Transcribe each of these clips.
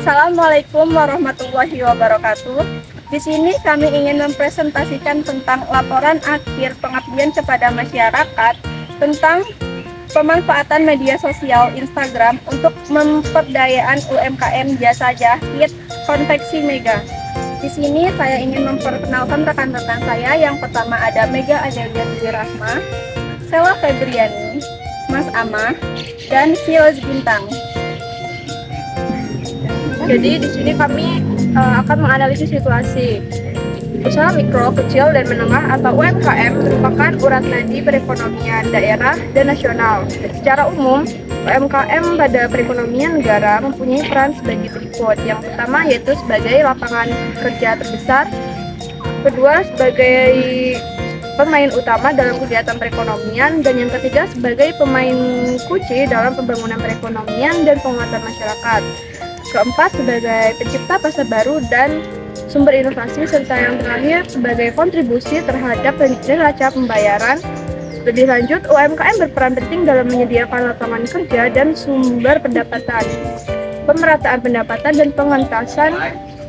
Assalamualaikum warahmatullahi wabarakatuh. Di sini kami ingin mempresentasikan tentang laporan akhir pengabdian kepada masyarakat tentang pemanfaatan media sosial Instagram untuk memperdayaan UMKM jasa jahit konveksi Mega. Di sini saya ingin memperkenalkan rekan-rekan saya. Yang pertama ada Mega Adelia Dwi Rahma, Sela Febriani, Mas Amah, dan Silas Bintang. Jadi di sini kami akan menganalisis situasi. Usaha mikro, kecil, dan menengah atau UMKM merupakan urat nadi perekonomian daerah dan nasional. Secara umum, UMKM pada perekonomian negara mempunyai peran sebagai berikut. Yang pertama yaitu sebagai lapangan kerja terbesar, kedua sebagai pemain utama dalam kegiatan perekonomian, dan yang ketiga sebagai pemain kunci dalam pembangunan perekonomian dan penguatan masyarakat. Keempat sebagai pencipta pasar baru dan sumber inovasi, serta yang terakhir sebagai kontribusi terhadap neraca pembayaran. Lebih lanjut, UMKM berperan penting dalam menyediakan lapangan kerja dan sumber pendapatan, pemerataan pendapatan, dan pengentasan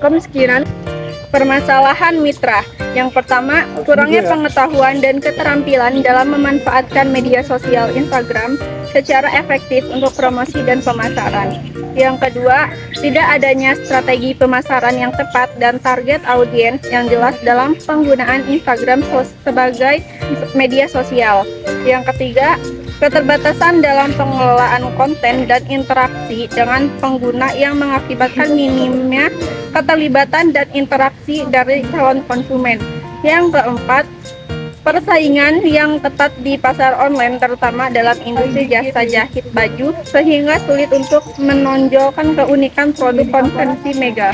kemiskinan. Permasalahan mitra. Yang pertama, kurangnya pengetahuan dan keterampilan dalam memanfaatkan media sosial Instagram secara efektif untuk promosi dan pemasaran. Yang kedua, tidak adanya strategi pemasaran yang tepat dan target audiens yang jelas dalam penggunaan Instagram sebagai media sosial. Yang ketiga, keterbatasan dalam pengelolaan konten dan interaksi dengan pengguna yang mengakibatkan minimnya keterlibatan dan interaksi dari calon konsumen. Yang keempat, persaingan yang ketat di pasar online, terutama dalam industri jasa jahit baju, sehingga sulit untuk menonjolkan keunikan produk konvensi Mega.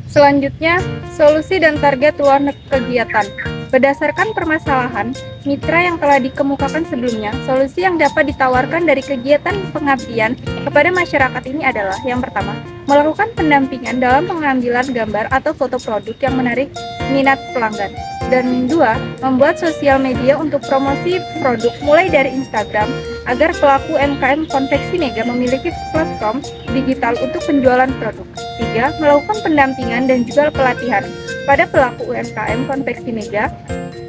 Selanjutnya, solusi dan target luar kegiatan. Berdasarkan permasalahan mitra yang telah dikemukakan sebelumnya, solusi yang dapat ditawarkan dari kegiatan pengabdian kepada masyarakat ini adalah: yang pertama, melakukan pendampingan dalam pengambilan gambar atau foto produk yang menarik minat pelanggan. Dan dua, membuat sosial media untuk promosi produk mulai dari Instagram agar pelaku UMKM konveksi Mega memiliki platform digital untuk penjualan produk. Tiga, melakukan pendampingan dan juga pelatihan pada pelaku UMKM konveksi Mega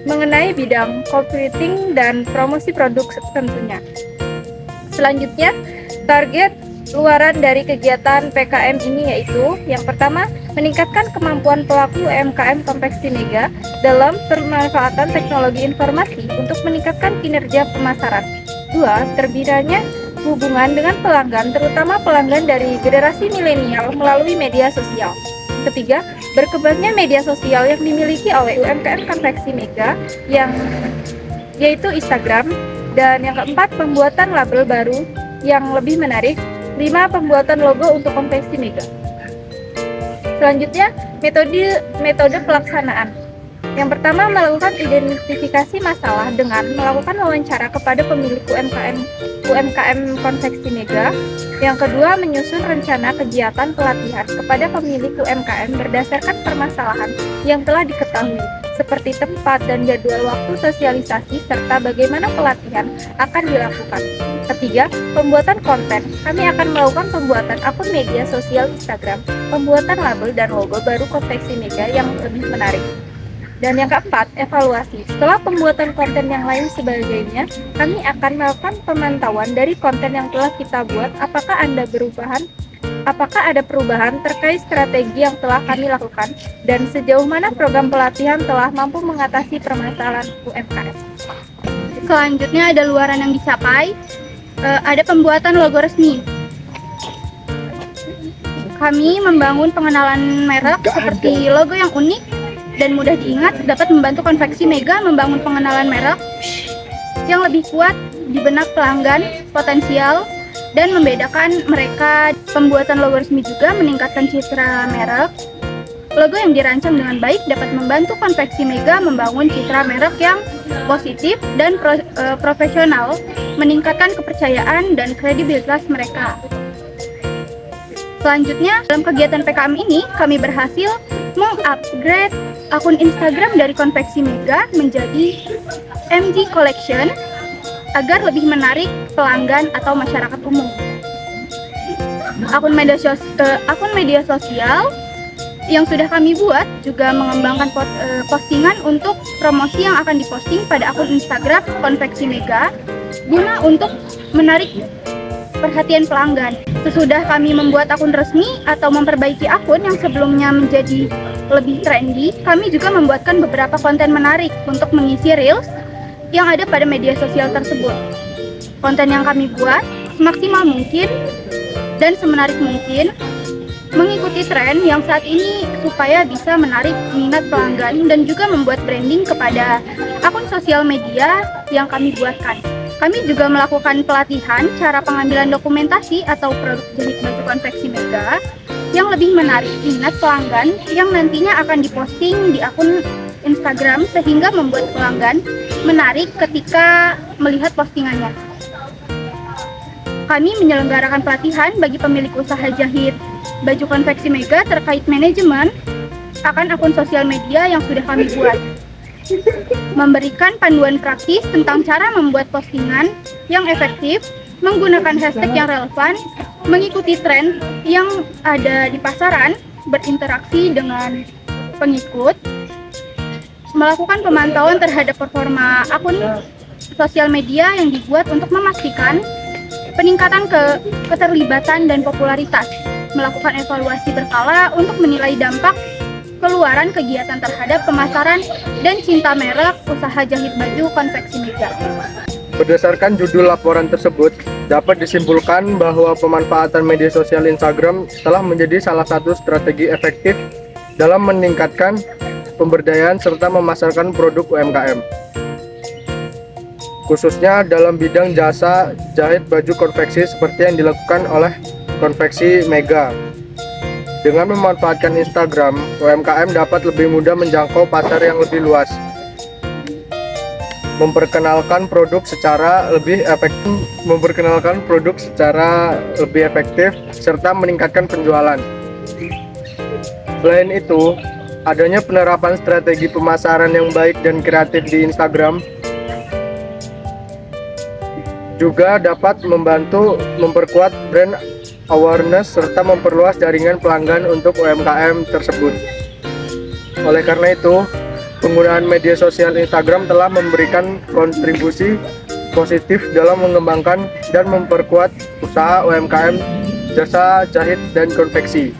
mengenai bidang copywriting dan promosi produk tentunya. Selanjutnya, target luaran dari kegiatan PKM ini yaitu: yang pertama, meningkatkan kemampuan pelaku UMKM konveksi Mega dalam pemanfaatan teknologi informasi untuk meningkatkan kinerja pemasaran. Dua, terbinanya hubungan dengan pelanggan, terutama pelanggan dari generasi milenial melalui media sosial. Ketiga, berkembangnya media sosial yang dimiliki oleh UMKM konveksi Mega yaitu Instagram. Dan yang keempat, pembuatan label baru yang lebih menarik. 5. Pembuatan logo untuk konveksi Mega. Selanjutnya, metode pelaksanaan. Yang pertama, melakukan identifikasi masalah dengan melakukan wawancara kepada pemilik UMKM konveksi Mega. Yang kedua, menyusun rencana kegiatan pelatihan kepada pemilik UMKM berdasarkan permasalahan yang telah diketahui, seperti tempat dan jadwal waktu sosialisasi serta bagaimana pelatihan akan dilakukan. Ketiga, pembuatan konten. Kami akan melakukan pembuatan akun media sosial Instagram, pembuatan label dan logo baru konveksi Mega yang lebih menarik. Dan yang keempat, evaluasi. Setelah pembuatan konten yang lain sebagainya, kami akan melakukan pemantauan dari konten yang telah kita buat, apakah ada perubahan terkait strategi yang telah kami lakukan, dan sejauh mana program pelatihan telah mampu mengatasi permasalahan UMKM. Selanjutnya ada luaran yang dicapai, ada pembuatan logo resmi. Kami membangun pengenalan merek seperti logo yang unik dan mudah diingat dapat membantu konveksi Mega membangun pengenalan merek yang lebih kuat di benak pelanggan potensial dan membedakan mereka. Pembuatan logo resmi juga meningkatkan citra merek. Logo yang dirancang dengan baik dapat membantu konveksi Mega membangun citra merek yang positif dan profesional, meningkatkan kepercayaan dan kredibilitas mereka. Selanjutnya, dalam kegiatan PKM ini, kami berhasil mengupgrade akun Instagram dari konveksi Mega menjadi MG Collection agar lebih menarik pelanggan atau masyarakat umum. akun media sosial yang sudah kami buat juga mengembangkan postingan untuk promosi yang akan diposting pada akun Instagram Konveksi Mega guna untuk menarik perhatian pelanggan. Sesudah kami membuat akun resmi atau memperbaiki akun yang sebelumnya menjadi lebih trendy, kami juga membuatkan beberapa konten menarik untuk mengisi reels yang ada pada media sosial tersebut. Konten yang kami buat semaksimal mungkin dan semenarik mungkin mengikuti tren yang saat ini supaya bisa menarik minat pelanggan dan juga membuat branding kepada akun sosial media yang kami buatkan. Kami juga melakukan pelatihan cara pengambilan dokumentasi atau produk jahit baju konveksi Mega yang lebih menarik minat pelanggan yang nantinya akan diposting di akun Instagram sehingga membuat pelanggan menarik ketika melihat postingannya. Kami menyelenggarakan pelatihan bagi pemilik usaha jahit baju konveksi Mega terkait manajemen akan akun sosial media yang sudah kami buat. Memberikan panduan praktis tentang cara membuat postingan yang efektif, menggunakan hashtag yang relevan, mengikuti tren yang ada di pasaran, berinteraksi dengan pengikut, melakukan pemantauan terhadap performa akun sosial media yang dibuat untuk memastikan peningkatan keterlibatan dan popularitas, melakukan evaluasi berkala untuk menilai dampak keluaran kegiatan terhadap pemasaran dan cinta merek usaha jahit baju konveksi Mega. Berdasarkan judul laporan tersebut, dapat disimpulkan bahwa pemanfaatan media sosial Instagram telah menjadi salah satu strategi efektif dalam meningkatkan pemberdayaan serta memasarkan produk UMKM. Khususnya dalam bidang jasa jahit baju konveksi seperti yang dilakukan oleh Konveksi Mega. Dengan memanfaatkan Instagram, UMKM dapat lebih mudah menjangkau pasar yang lebih luas, memperkenalkan produk secara lebih efektif, serta meningkatkan penjualan. Selain itu, adanya penerapan strategi pemasaran yang baik dan kreatif di Instagram juga dapat membantu memperkuat brand awareness serta memperluas jaringan pelanggan untuk UMKM tersebut. Oleh karena itu, penggunaan media sosial Instagram telah memberikan kontribusi positif dalam mengembangkan dan memperkuat usaha UMKM jasa jahit dan konveksi,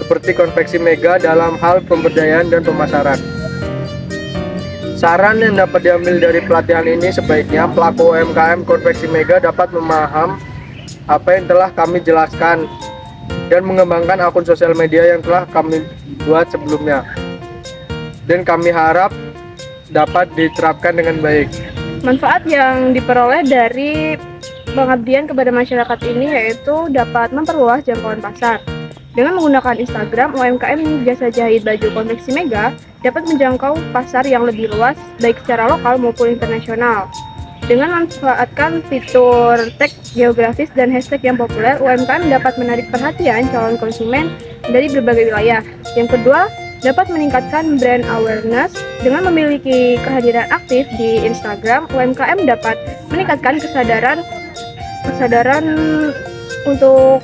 seperti Konveksi Mega dalam hal pemberdayaan dan pemasaran. Saran yang dapat diambil dari pelatihan ini sebaiknya pelaku UMKM Konveksi Mega dapat memaham apa yang telah kami jelaskan dan mengembangkan akun sosial media yang telah kami buat sebelumnya, dan kami harap dapat diterapkan dengan baik. Manfaat yang diperoleh dari pengabdian kepada masyarakat ini yaitu dapat memperluas jangkauan pasar. Dengan menggunakan Instagram, UMKM jasa jahit baju konveksi Mega dapat menjangkau pasar yang lebih luas baik secara lokal maupun internasional. Dengan memanfaatkan fitur tag geografis dan hashtag yang populer, UMKM dapat menarik perhatian calon konsumen dari berbagai wilayah. Yang kedua, dapat meningkatkan brand awareness. Dengan memiliki kehadiran aktif di Instagram, UMKM dapat meningkatkan kesadaran untuk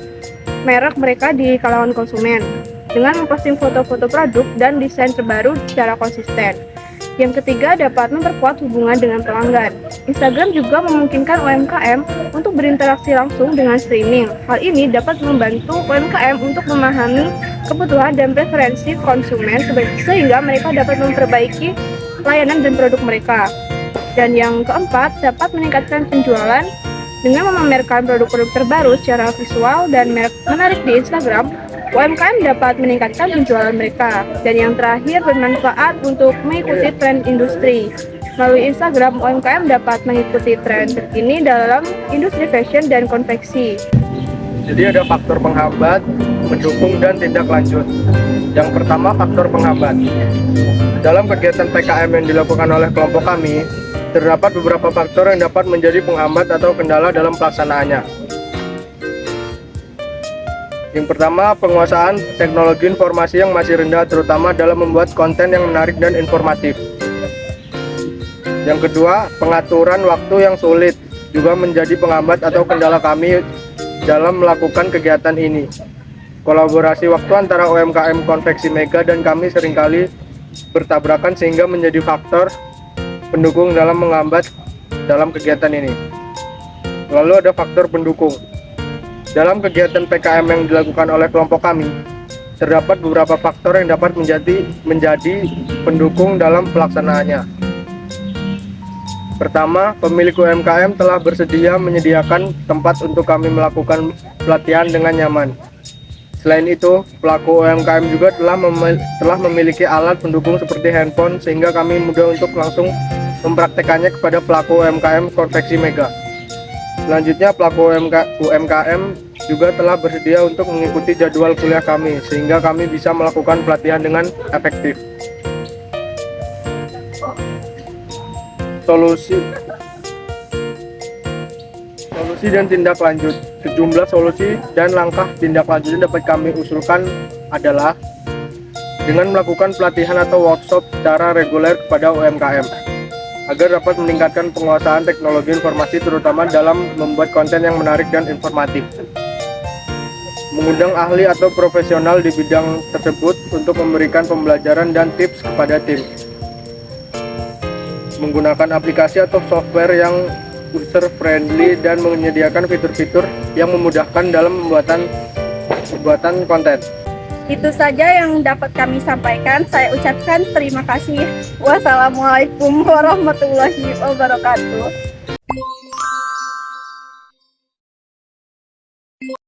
merek mereka di kalangan konsumen dengan memposting foto-foto produk dan desain terbaru secara konsisten. Yang ketiga, dapat memperkuat hubungan dengan pelanggan. Instagram juga memungkinkan UMKM untuk berinteraksi langsung dengan streaming. Hal ini dapat membantu UMKM untuk memahami kebutuhan dan preferensi konsumen sehingga mereka dapat memperbaiki layanan dan produk mereka. Dan yang keempat, dapat meningkatkan penjualan dengan memamerkan produk-produk terbaru secara visual dan menarik di Instagram. UMKM dapat meningkatkan penjualan mereka. Dan yang terakhir, bermanfaat untuk mengikuti tren industri. Melalui Instagram, UMKM dapat mengikuti tren terkini dalam industri fashion dan konveksi. Jadi ada faktor penghambat, mendukung, dan tindak lanjut. Yang pertama, faktor penghambat. Dalam kegiatan PKM yang dilakukan oleh kelompok kami, terdapat beberapa faktor yang dapat menjadi penghambat atau kendala dalam pelaksanaannya. Yang pertama, penguasaan teknologi informasi yang masih rendah, terutama dalam membuat konten yang menarik dan informatif. Yang kedua, pengaturan waktu yang sulit juga menjadi penghambat atau kendala kami dalam melakukan kegiatan ini. Kolaborasi waktu antara UMKM Konveksi Mega dan kami seringkali bertabrakan sehingga menjadi faktor pendukung dalam menghambat dalam kegiatan ini. Lalu ada faktor pendukung. Dalam kegiatan PKM yang dilakukan oleh kelompok kami, terdapat beberapa faktor yang dapat menjadi pendukung dalam pelaksanaannya. Pertama, pemilik UMKM telah bersedia menyediakan tempat untuk kami melakukan pelatihan dengan nyaman. Selain itu, pelaku UMKM juga telah memiliki alat pendukung seperti handphone sehingga kami mudah untuk langsung mempraktekannya kepada pelaku UMKM Konveksi Mega. Selanjutnya, pelaku UMKM juga telah bersedia untuk mengikuti jadwal kuliah kami sehingga kami bisa melakukan pelatihan dengan efektif. Solusi dan tindak lanjut. Sejumlah solusi dan langkah tindak lanjut yang dapat kami usulkan adalah dengan melakukan pelatihan atau workshop secara reguler kepada UMKM agar dapat meningkatkan penguasaan teknologi informasi terutama dalam membuat konten yang menarik dan informatif. Mengundang ahli atau profesional di bidang tersebut untuk memberikan pembelajaran dan tips kepada tim. Menggunakan aplikasi atau software yang user friendly dan menyediakan fitur-fitur yang memudahkan dalam pembuatan konten. Itu saja yang dapat kami sampaikan. Saya ucapkan terima kasih. Wassalamualaikum warahmatullahi wabarakatuh.